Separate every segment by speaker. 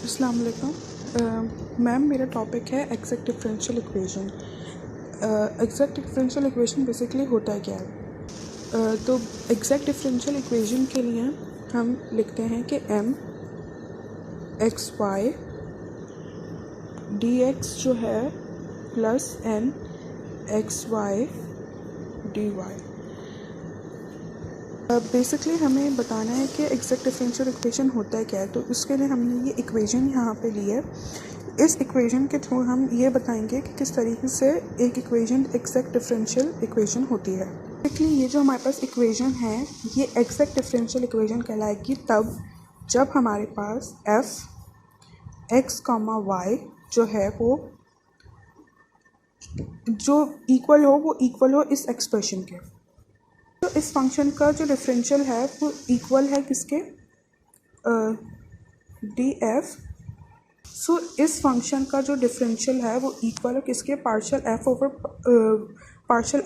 Speaker 1: अस्सलाम वालेकुम। मैम मेरा टॉपिक है exact differential equation. Exact differential equation basically होता है क्या है? तो एग्जैक्ट डिफरेंशियल इक्वेशन के लिए हम लिखते हैं कि m X Y D x जो है plus n X Y D Y. Basically हमें बताना है कि एग्जैक्ट डिफरेंशियल इक्वेशन होता है क्या है। तो उसके लिए हमने ये इक्वेशन यहाँ पे ली है। इस इक्वेशन के थ्रू हम ये बताएंगे कि किस तरीके से एक इक्वेशन एग्जैक्ट डिफरेंशियल इक्वेशन होती है। बेसिकली ये जो हमारे पास इक्वेशन है ये एग्जैक्ट डिफरेंशियल इक्वेशन कहलाएगी तब जब हमारे पास एफ एक्स कॉमा वाई जो है वो जो इक्वल हो इस एक्सप्रेशन के। तो इस फंक्शन का जो डिफरेंशियल है वो इक्वल है किसके, डी एफ। सो इस फंक्शन का जो डिफरेंशियल है वो इक्वल है किसके, partial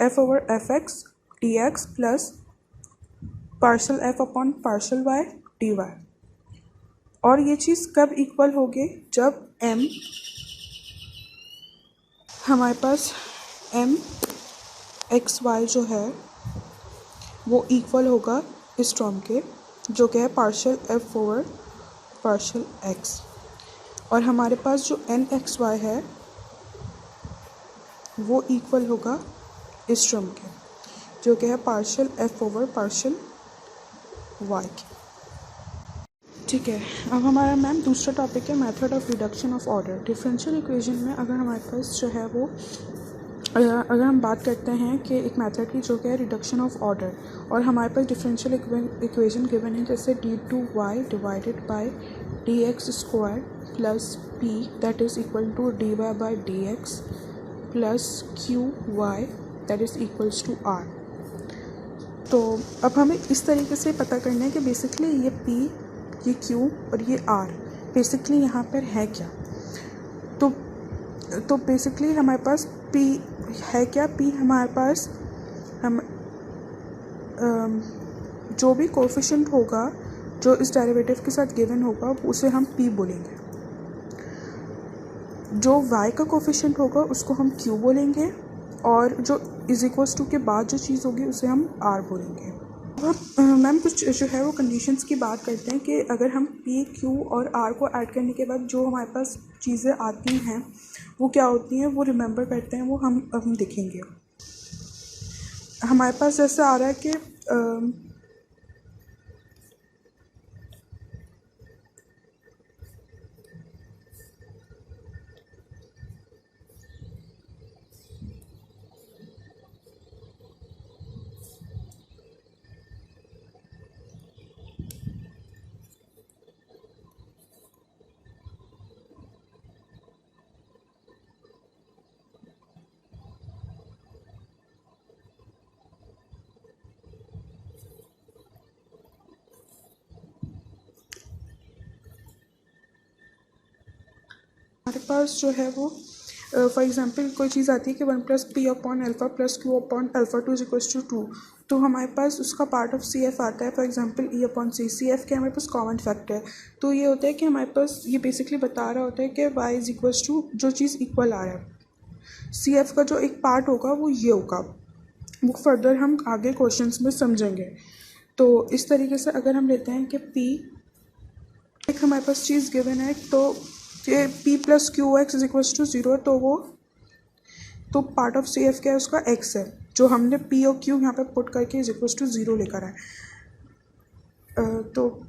Speaker 1: F over F X D X plus partial F upon partial Y D Y. और ये चीज़ कब इक्वल होगी, जब m हमारे पास m एक्स वाई जो है वो इक्वल होगा इस टर्म के जो कि है partial F over partial x. और हमारे पास जो n एक्स वाई है वो इक्वल होगा इस टर्म के जो कि है partial F over partial Y के। ठीक है, अब हमारा मैम दूसरा टॉपिक है method of reduction of order. Differential equation में अगर हमारे पास जो है वो अगर हम बात करते हैं कि एक मेथड की जो कि है रिडक्शन ऑफ ऑर्डर, और हमारे पास डिफरेंशियल इक्वेशन गिवन है जैसे d2y divided by dx square plus p that is equal to dy by dx plus qy that is equals to r। तो अब हमें इस तरीके से पता करना है कि बेसिकली ये p ये q और ये r बेसिकली यहाँ पर है क्या। तो बेसिकली हमारे पास p है क्या, p हमारे पास हम जो भी कोफिशिएंट होगा जो इस डेरिवेटिव के साथ गिवन होगा उसे हम p बोलेंगे। जो y का कोफिशिएंट होगा उसको हम q बोलेंगे, और जो इज इक्वल्स टू के बाद जो चीज़ होगी उसे हम r बोलेंगे। अब मैम कुछ जो है वो कंडीशंस की बात करते हैं कि अगर हम p q और r को ऐड करने के बाद जो हमारे पास चीज़ें आती हैं वो क्या होती हैं, वो रिमेंबर करते हैं, वो हम देखेंगे। हमारे पास जैसे आ रहा है कि हमारे पास जो है वो फॉर एग्जांपल कोई चीज़ आती है कि 1 plus P upon alpha plus Q upon alpha 2 is equals to 2, तो हमारे पास उसका पार्ट ऑफ सी एफ आता है। For example E upon C F के हमारे पास कॉमन फैक्टर है। तो ये होता है कि हमारे पास ये बेसिकली बता रहा होता है कि वाई इज इक्वल्स टू जो चीज़ इक्वल आ रहा है सी एफ का जो एक पार्ट होगा वो ये होगा, वो फर्दर हम आगे क्वेश्चंस में समझेंगे। तो इस तरीके से अगर हम लेते हैं कि पी एक हमारे पास चीज़ गिवन है, तो ये p plus Q X is equals to 0, तो पार्ट ऑफ सी एफ क्या है, उसका x है जो हमने p और q यहाँ पे पुट करके इज इक्वल्स टू 0 लेकर आए। तो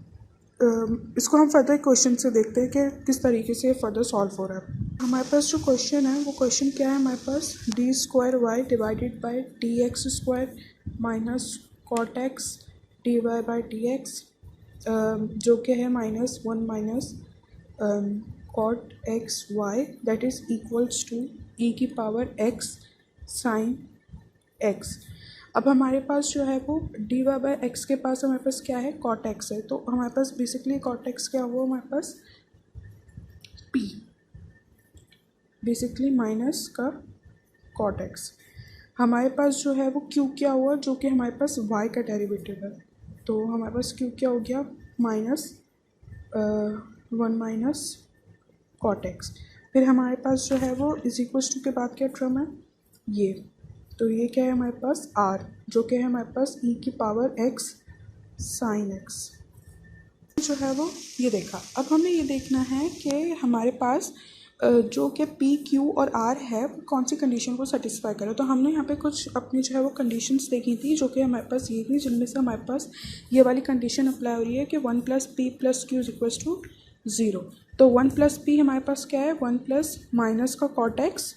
Speaker 1: इसको हम फर्दर क्वेश्चन से देखते हैं कि किस तरीके से फर्दर सॉल्व हो रहा है। हमारे पास जो क्वेश्चन है वो क्वेश्चन क्या है, हमारे पास d square y divided by d x square minus cot x d y by d x जो कि है -1 minus cot x y that is equals to e की पावर एक्स साइन एक्स। अब हमारे पास जो है वो डी वाई बाई एक्स के पास हमारे पास क्या है, कॉट एक्स है। तो हमारे पास बेसिकली कॉट एक्स क्या हुआ, हमारे पास पी बेसिकली माइनस का कॉट एक्स। हमारे पास जो है वो क्यू क्या हुआ, जो कि हमारे पास वाई का डेरिवेटिव है। तो हमारे पास क्यू क्या हो गया, -1 माइनस कॉट एक्स। फिर हमारे पास जो है वो इज इक्वल्स टू के बाद क्या टर्म है ये, तो ये क्या है हमारे पास आर, जो क्या है हमारे पास ई की पावर एक्स साइन एक्स जो है वो ये देखा। अब हमें ये देखना है कि हमारे पास जो कि पी क्यू और आर है वो कौन सी कंडीशन को सेटिस्फाई करे। तो हमने यहाँ पे कुछ अपनी जो है वो कंडीशंस देखी थी जो कि हमारे पास ये थी, जिनमें से हमारे पास ये वाली कंडीशन अप्लाई हो रही है कि 1 + p + q = 0। तो 1 + p हमारे पास क्या है 1 प्लस माइनस का कॉट एक्स,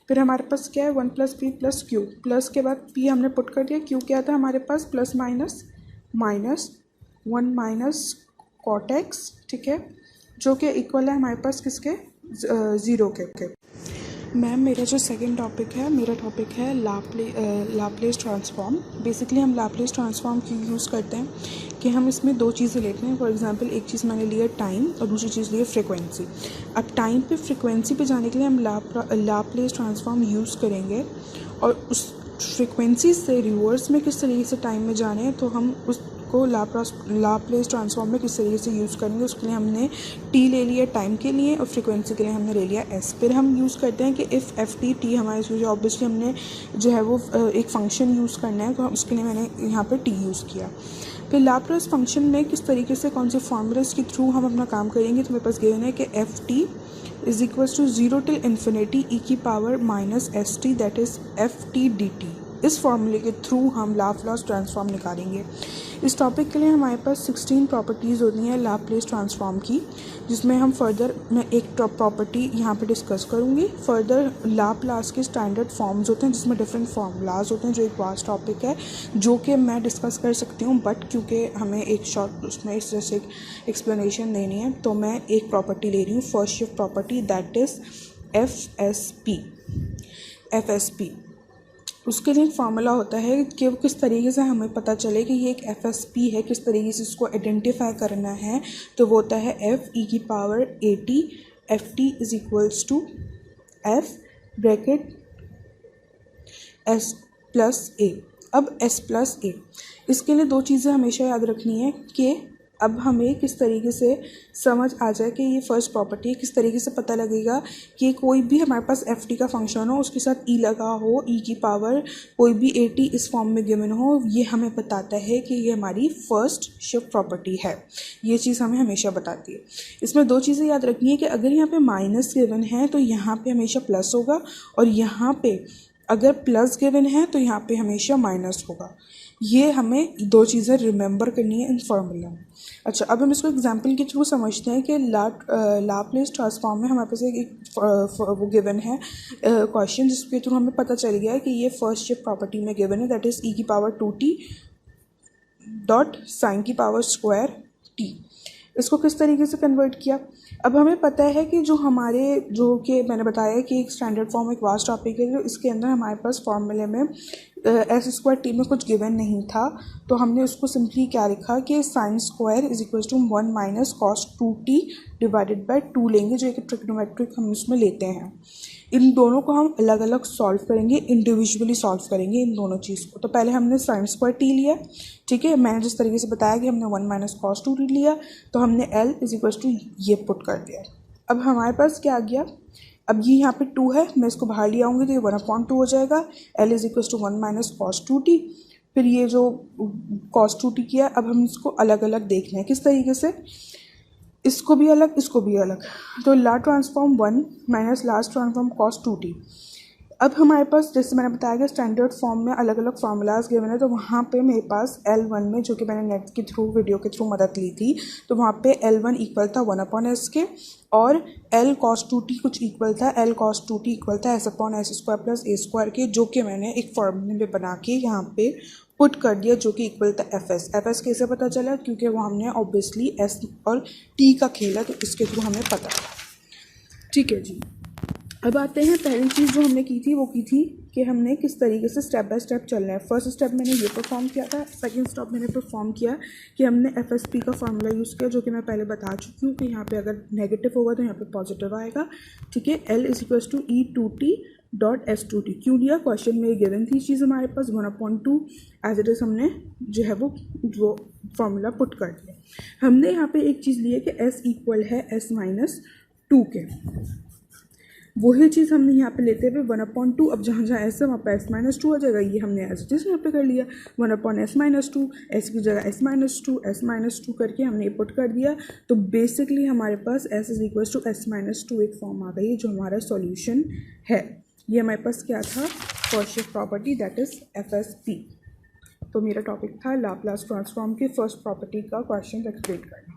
Speaker 1: फिर हमारे पास क्या है 1 + p + q, प्लस के बाद p हमने पुट कर दिया, q क्या था हमारे पास plus minus minus 1 minus cot x, ठीक है, जो कि इक्वल है हमारे पास किसके 0 के। मैम मेरा जो सेकंड टॉपिक है, मेरा टॉपिक है लाप्लेस ट्रांसफॉर्म। बेसिकली हम लाप्लेस ट्रांसफॉर्म क्यों यूज़ करते हैं कि हम इसमें दो चीज़ें लेते हैं। फॉर एग्जांपल एक चीज़ मैंने लिया टाइम और दूसरी चीज़ ली है फ्रीक्वेंसी। अब टाइम पे फ्रीक्वेंसी पे जाने के लिए हम लाप्लेस ट्रांसफॉर्म यूज़ करेंगे, और उस फ्रीक्वेंसी से रिवर्स में किस तरीके से टाइम में जाने हैं तो हम उसको लाप्लेस ट्रांसफॉर्म में किस तरीके से यूज़ करेंगे। उसके लिए हमने टी ले लिया टाइम के लिए और फ्रीक्वेंसी के लिए हमने ले लिया एस। फिर हम यूज़ करते हैं कि इफ़ एफ टी टी हमारे इसमें जो ऑब्वियसली हमने जो है वो एक फ़ंक्शन यूज़ करना है, तो उसके लिए मैंने यहाँ पर टी यूज़ किया। फिर लाप्लास फंक्शन में किस तरीके से कौन से फॉर्मूलाज के थ्रू हम अपना काम करेंगे, तो मेरे पास गिवन है कि f t is equals to 0 till infinity e की power minus s t, that is f t d t. इस फॉर्मूले के थ्रू हम लाप्लास ट्रांसफॉर्म निकालेंगे। इस टॉपिक के लिए हमारे पास 16 प्रॉपर्टीज़ होती हैं लाप्लास ट्रांसफॉर्म की, जिसमें हम फर्दर मैं एक प्रॉपर्टी यहाँ पे डिस्कस करूँगी। फर्दर लाप्लास के स्टैंडर्ड फॉर्म्स होते हैं जिसमें डिफरेंट फार्मूलाज होते हैं, जो एक वास्ट टॉपिक है जो कि मैं डिस्कस कर सकती हूँ, बट क्योंकि हमें एक शॉर्ट उसमें इस तरह से एक्सप्लेनेशन देनी है तो मैं एक प्रॉपर्टी ले रही हूँ, first shift property, that is F S P. उसके लिए एक फार्मूला होता है कि किस तरीके से हमें पता चले कि ये एक एफ एस पी है, किस तरीके से इसको आइडेंटिफाई करना है। तो वो होता है एफ ई की power a t, f t is equals to f bracket s plus a. अब एस प्लस ए, इसके लिए दो चीज़ें हमेशा याद रखनी है कि अब हमें किस तरीके से समझ आ जाए कि ये फर्स्ट प्रॉपर्टी, किस तरीके से पता लगेगा कि कोई भी हमारे पास एफ टी का फंक्शन हो, उसके साथ ई लगा हो, ई की पावर कोई भी ए टी इस फॉर्म में गिवन हो, ये हमें बताता है कि ये हमारी फर्स्ट शिफ्ट प्रॉपर्टी है। ये चीज़ हमें हमेशा बताती है। इसमें दो चीज़ें याद रखनी है कि अगर यहाँ पे माइनस गिवन है तो यहाँ पे हमेशा प्लस होगा, और यहाँ पे अगर प्लस गिवन है तो यहाँ पे हमेशा माइनस होगा। ये हमें दो चीज़ें रिमेंबर करनी है इन फार्मूला में। अच्छा, अब हम इसको एग्जांपल के थ्रू समझते हैं कि लाप्लेस ट्रांसफॉर्म में हमारे पास एक वो गिवन है क्वेश्चन, जिसके थ्रू हमें पता चल गया है कि ये फर्स्ट शिफ्ट प्रॉपर्टी में गिवन है, दैट इज़ ई की पावर 2t डॉट साइन की पावर स्क्वायर t। इसको किस तरीके से कन्वर्ट किया। अब हमें पता है कि जो कि मैंने बताया कि एक स्टैंडर्ड फॉर्म एक वास्ट टॉपिक है, जो इसके अंदर हमारे पास फॉर्मूले में एस स्क्वायर टी में कुछ गिवन नहीं था, तो हमने उसको सिंपली क्या लिखा कि sine square is equal to 1 minus cos 2t divided by 2 लेंगे, जो एक ट्रिग्नोमेट्रिक हम उसमें लेते हैं। इन दोनों को हम अलग अलग सॉल्व करेंगे, इंडिविजुअली सॉल्व करेंगे इन दोनों चीज़ को। तो पहले हमने साइन स्क्वायर टी लिया, ठीक है, मैंने जिस तरीके से बताया कि हमने 1 माइनस कॉस 2t लिया, तो हमने एल इज इक्वल टू ये पुट कर दिया। अब हमारे पास क्या आ गया, अब ये यहाँ पे 2 है, मैं इसको बाहर ले आऊँगी तो ये 1/2 हो जाएगा। L is equal to 1 minus cos 2t। फिर ये जो कॉस 2t किया, अब हम इसको अलग अलग देखना है किस तरीके से, इसको भी अलग इसको भी अलग। तो last transform 1 minus last transform cos 2t। अब हमारे पास जैसे मैंने बताया कि स्टैंडर्ड फॉर्म में अलग अलग फार्मूलाज गिवन है, तो वहाँ पे मेरे पास L1 में, जो कि मैंने नेट के थ्रू वीडियो के थ्रू मदद ली थी, तो वहाँ पे L1 इक्वल था 1/s के, और L cos 2t कुछ इक्वल था, L cos 2t इक्वल था S/s square plus a square के, जो कि मैंने एक फॉर्मूले में बना के यहाँ पे पुट कर दिया, जो कि इक्वल था एफ एस कैसे पता चला, क्योंकि वो हमने ऑब्वियसली एस और टी का खेला, तो इसके थ्रू हमें पता। ठीक है जी, अब आते हैं पहली चीज़ जो हमने की थी, वो की थी कि हमने किस तरीके से स्टेप बाय स्टेप चलना है। फर्स्ट स्टेप मैंने ये परफॉर्म किया था, सेकंड स्टेप मैंने परफॉर्म किया कि हमने FSP का फार्मूला यूज़ किया, जो कि मैं पहले बता चुकी हूँ कि यहाँ पे अगर नेगेटिव होगा तो यहाँ पे पॉजिटिव आएगा, ठीक है। L = E2T .S2T क्यों लिया, क्वेश्चन में गिवन थी चीज़ हमारे पास 1/2 एज इट इज़, हमने जो है वो फार्मूला पुट कर दिया। हमने यहाँ पे एक चीज़ ली है कि S इक्वल है S-2 के, वही चीज़ हमने यहाँ पे लेते हुए 1/2, अब जहाँ जहाँ S है वहाँ पे S-2 आ जाएगा, ये हमने एज इट इज़ यहाँ पे कर लिया 1/S-2, S की जगह S-2 करके हमने ये पुट कर दिया। तो बेसिकली हमारे पास S = S-2 एक फॉर्म आ गई जो हमारा सॉल्यूशन है। ये हमारे पास क्या था, first property that is FSP। तो मेरा टॉपिक था लाप्लास ट्रांसफॉर्म के फर्स्ट प्रॉपर्टी का क्वेश्चन एक्सप्लेन करना।